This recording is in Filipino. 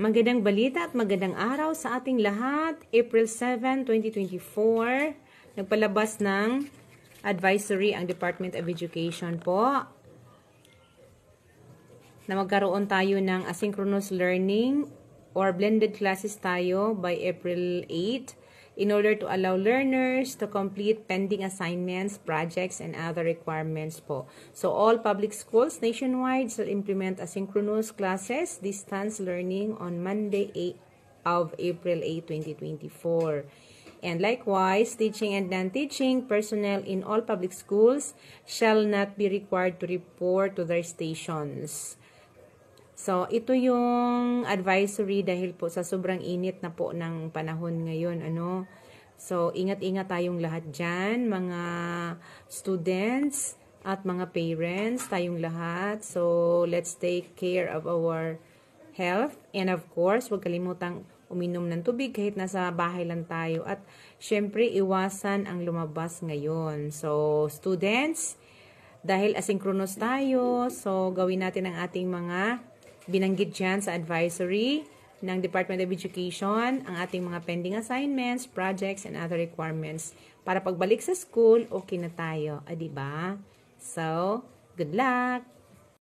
Magandang balita at magandang araw sa ating lahat. April 7, 2024, nagpalabas ng advisory ang Department of Education po na magkaroon tayo ng asynchronous learning or blended classes tayo by April 8 in order to allow learners to complete pending assignments, projects, and other requirements po. So, all public schools nationwide shall implement asynchronous classes, distance learning on Monday of April 8, 2024. And likewise, teaching and non-teaching personnel in all public schools shall not be required to report to their stations. So, ito yung advisory dahil po sa sobrang init na po ng panahon ngayon, ano. So, ingat-ingat tayong lahat dyan, mga students at mga parents, tayong lahat. So, let's take care of our health. And of course, huwag kalimutang uminom ng tubig kahit nasa bahay lang tayo. At syempre, iwasan ang lumabas ngayon. So, students, dahil asynchronous tayo, so gawin natin ang ating mga binanggit dyan sa advisory ng Department of Education, ang ating mga pending assignments, projects, and other requirements. Para pagbalik sa school, okay na tayo. Diba? So, good luck!